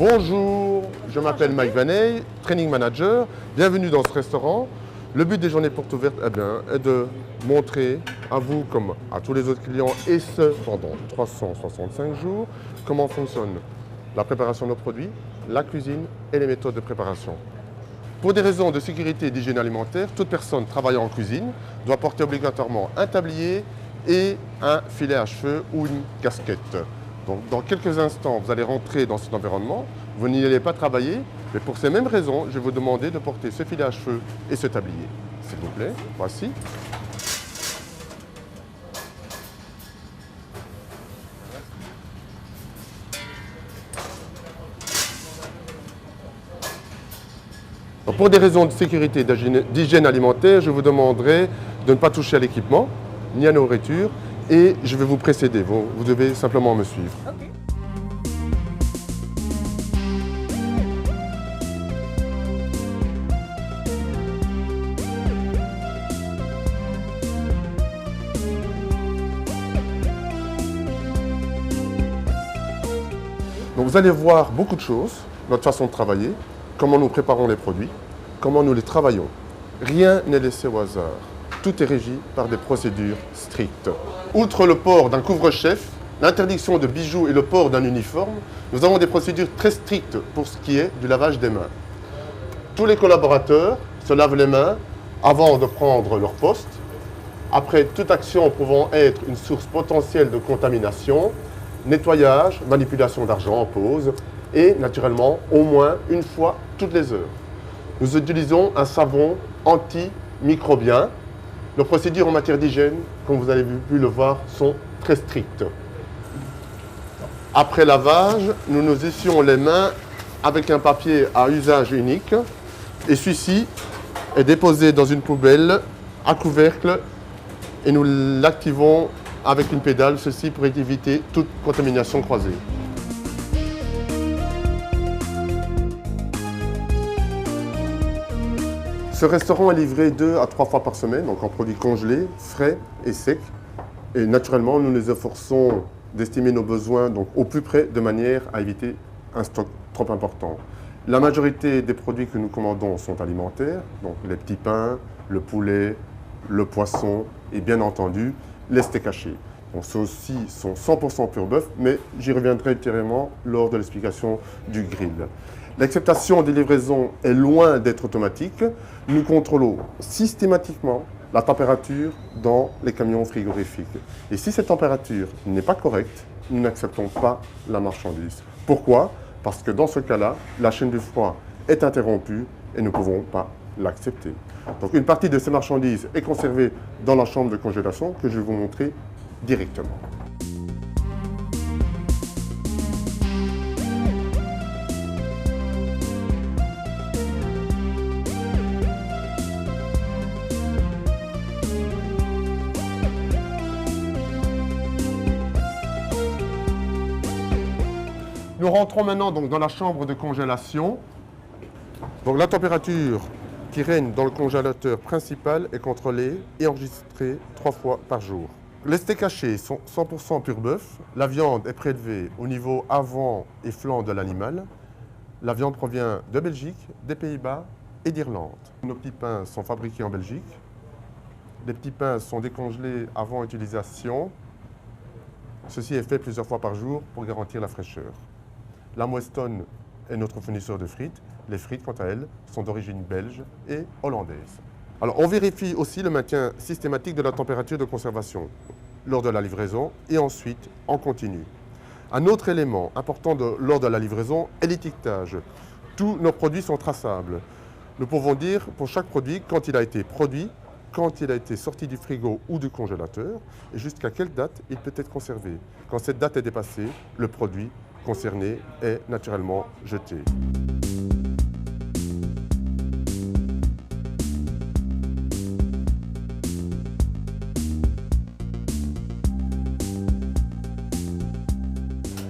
Bonjour, je m'appelle Mike Vaney, training manager. Bienvenue dans ce restaurant. Le but des journées portes ouvertes est de montrer à vous comme à tous les autres clients, et ce pendant 365 jours, comment fonctionne la préparation de nos produits, la cuisine et les méthodes de préparation. Pour des raisons de sécurité et d'hygiène alimentaire, toute personne travaillant en cuisine doit porter obligatoirement un tablier et un filet à cheveux ou une casquette. Donc, dans quelques instants, vous allez rentrer dans cet environnement, vous n'y allez pas travailler, mais pour ces mêmes raisons, je vais vous demander de porter ce filet à cheveux et ce tablier. S'il vous plaît, voici. Donc, pour des raisons de sécurité et d'hygiène alimentaire, je vous demanderai de ne pas toucher à l'équipement, ni à la nourriture, et je vais vous précéder. Vous devez simplement me suivre. Okay. Donc vous allez voir beaucoup de choses, notre façon de travailler, comment nous préparons les produits, comment nous les travaillons. Rien n'est laissé au hasard. Tout est régi par des procédures strictes. Outre le port d'un couvre-chef, l'interdiction de bijoux et le port d'un uniforme, nous avons des procédures très strictes pour ce qui est du lavage des mains. Tous les collaborateurs se lavent les mains avant de prendre leur poste. Après toute action pouvant être une source potentielle de contamination, nettoyage, manipulation d'argent en pause et naturellement au moins une fois toutes les heures. Nous utilisons un savon antimicrobien. Nos procédures en matière d'hygiène, comme vous avez pu le voir, sont très strictes. Après lavage, nous nous essuyons les mains avec un papier à usage unique et celui-ci est déposé dans une poubelle à couvercle et nous l'activons avec une pédale, ceci pour éviter toute contamination croisée. Ce restaurant est livré 2 à 3 fois par semaine, donc en produits congelés, frais et secs. Et naturellement, nous nous efforçons d'estimer nos besoins donc, au plus près, de manière à éviter un stock trop important. La majorité des produits que nous commandons sont alimentaires, donc les petits pains, le poulet, le poisson et bien entendu les steaks hachés. Donc ceux-ci sont 100% pur bœuf, mais j'y reviendrai ultérieurement lors de l'explication du grill. L'acceptation des livraisons est loin d'être automatique. Nous contrôlons systématiquement la température dans les camions frigorifiques. Et si cette température n'est pas correcte, nous n'acceptons pas la marchandise. Pourquoi? Parce que dans ce cas-là, la chaîne du froid est interrompue et nous ne pouvons pas l'accepter. Donc une partie de ces marchandises est conservée dans la chambre de congélation que je vais vous montrer directement. Nous rentrons maintenant donc dans la chambre de congélation. Donc la température qui règne dans le congélateur principal est contrôlée et enregistrée 3 fois par jour. Les steaks hachés sont 100% pur bœuf. La viande est prélevée au niveau avant et flanc de l'animal. La viande provient de Belgique, des Pays-Bas et d'Irlande. Nos petits pains sont fabriqués en Belgique. Les petits pains sont décongelés avant utilisation. Ceci est fait plusieurs fois par jour pour garantir la fraîcheur. La Weston est notre fournisseur de frites. Les frites, quant à elles, sont d'origine belge et hollandaise. Alors, on vérifie aussi le maintien systématique de la température de conservation lors de la livraison et ensuite en continu. Un autre élément important lors de la livraison est l'étiquetage. Tous nos produits sont traçables. Nous pouvons dire pour chaque produit quand il a été produit, quand il a été sorti du frigo ou du congélateur et jusqu'à quelle date il peut être conservé. Quand cette date est dépassée, le produit concerné est naturellement jeté.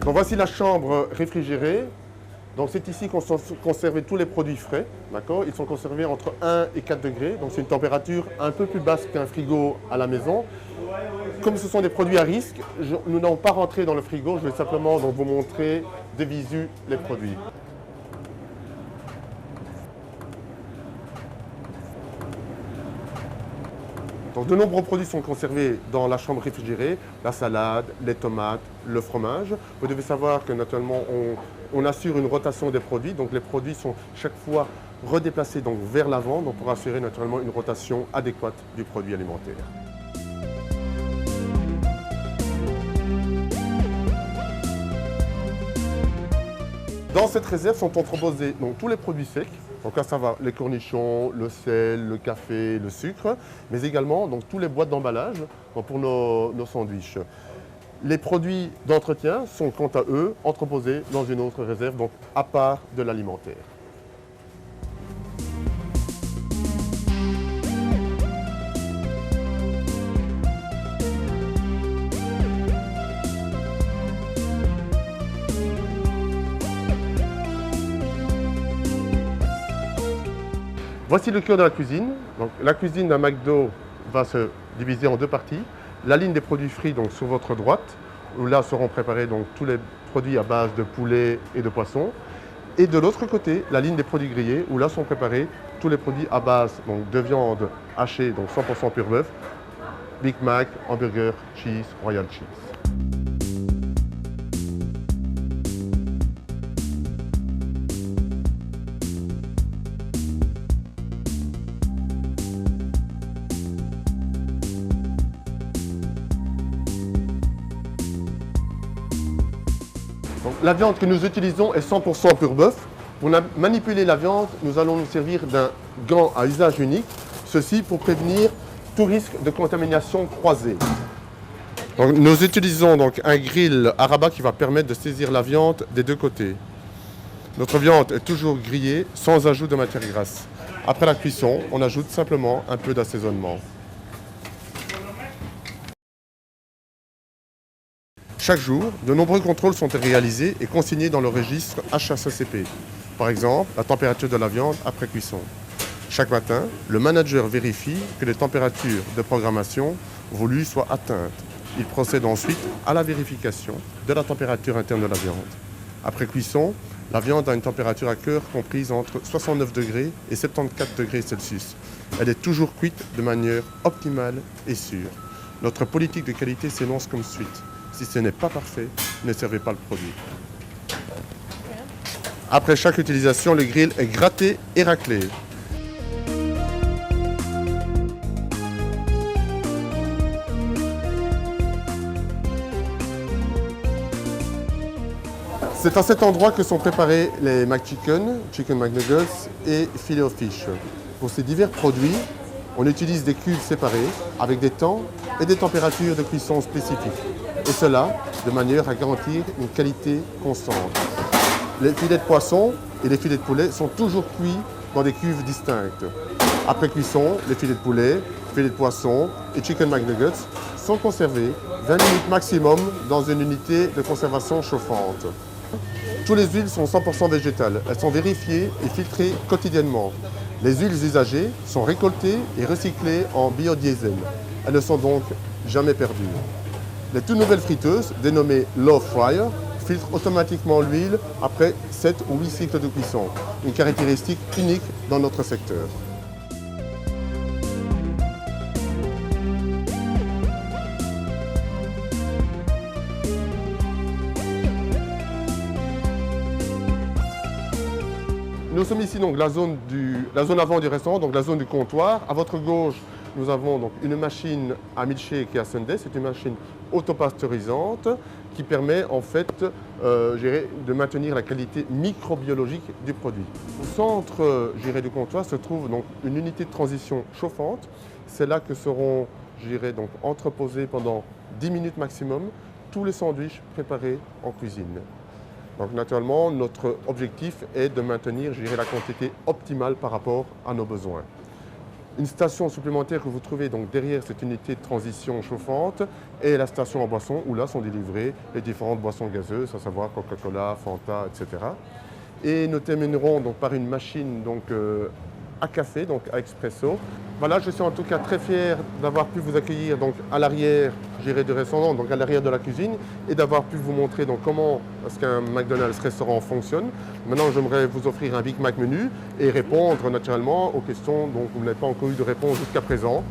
Donc voici la chambre réfrigérée. Donc c'est ici qu'on conserve tous les produits frais. Ils sont conservés entre 1 et 4 degrés. Donc c'est une température un peu plus basse qu'un frigo à la maison. Comme ce sont des produits à risque, nous n'allons pas rentrer dans le frigo. Je vais simplement donc, vous montrer de visu les produits. Donc, de nombreux produits sont conservés dans la chambre réfrigérée, la salade, les tomates, le fromage. Vous devez savoir que naturellement, on assure une rotation des produits, donc les produits sont chaque fois redéplacés donc, vers l'avant donc pour assurer naturellement une rotation adéquate du produit alimentaire. Dans cette réserve sont entreposés donc, tous les produits secs, donc là ça va les cornichons, le sel, le café, le sucre, mais également donc, tous les boîtes d'emballage pour nos sandwichs. Les produits d'entretien sont quant à eux entreposés dans une autre réserve, donc à part de l'alimentaire. Voici le cœur de la cuisine. Donc, la cuisine d'un McDo va se diviser en deux parties. La ligne des produits frits donc, sur votre droite, où là seront préparés donc, tous les produits à base de poulet et de poisson. Et de l'autre côté, la ligne des produits grillés, où là sont préparés tous les produits à base donc, de viande hachée, donc 100% pur bœuf, Big Mac, hamburger, cheese, royal cheese. Donc, la viande que nous utilisons est 100% pur bœuf. Pour manipuler la viande, nous allons nous servir d'un gant à usage unique, ceci pour prévenir tout risque de contamination croisée. Donc, nous utilisons donc un grill à rabat qui va permettre de saisir la viande des deux côtés. Notre viande est toujours grillée sans ajout de matière grasse. Après la cuisson, on ajoute simplement un peu d'assaisonnement. Chaque jour, de nombreux contrôles sont réalisés et consignés dans le registre HACCP. Par exemple, la température de la viande après cuisson. Chaque matin, le manager vérifie que les températures de programmation voulues soient atteintes. Il procède ensuite à la vérification de la température interne de la viande. Après cuisson, la viande a une température à cœur comprise entre 69 degrés et 74 degrés Celsius. Elle est toujours cuite de manière optimale et sûre. Notre politique de qualité s'énonce comme suit. Si ce n'est pas parfait, ne servez pas le produit. Après chaque utilisation, le grill est gratté et raclé. C'est à cet endroit que sont préparés les McChicken, Chicken McNuggets et Filet of Fish. Pour ces divers produits, on utilise des cuves séparées avec des temps et des températures de cuisson spécifiques. Et cela de manière à garantir une qualité constante. Les filets de poisson et les filets de poulet sont toujours cuits dans des cuves distinctes. Après cuisson, les filets de poulet, filets de poisson et Chicken McNuggets sont conservés 20 minutes maximum dans une unité de conservation chauffante. Toutes les huiles sont 100% végétales. Elles sont vérifiées et filtrées quotidiennement. Les huiles usagées sont récoltées et recyclées en biodiesel. Elles ne sont donc jamais perdues. Les toutes nouvelles friteuses, dénommées Low Fryer, filtrent automatiquement l'huile après 7 ou 8 cycles de cuisson, une caractéristique unique dans notre secteur. Nous sommes ici donc la zone avant du restaurant, donc la zone du comptoir. À votre gauche, nous avons donc une machine à milkshake et à sundae. C'est une machine autopasteurisante qui permet en fait de maintenir la qualité microbiologique du produit. Au centre du comptoir se trouve donc une unité de transition chauffante. C'est là que seront donc entreposés pendant 10 minutes maximum tous les sandwichs préparés en cuisine. Donc naturellement, notre objectif est de maintenir la quantité optimale par rapport à nos besoins. Une station supplémentaire que vous trouvez donc derrière cette unité de transition chauffante est la station en boisson où là sont délivrées les différentes boissons gazeuses, à savoir Coca-Cola, Fanta, etc. Et nous terminerons donc par une machine à café, donc à expresso. Voilà, je suis en tout cas très fier d'avoir pu vous accueillir donc à l'arrière du restaurant, donc à l'arrière de la cuisine, et d'avoir pu vous montrer donc comment est-ce qu'un McDonald's restaurant fonctionne. Maintenant, j'aimerais vous offrir un Big Mac menu et répondre naturellement aux questions dont vous n'avez pas encore eu de réponse jusqu'à présent.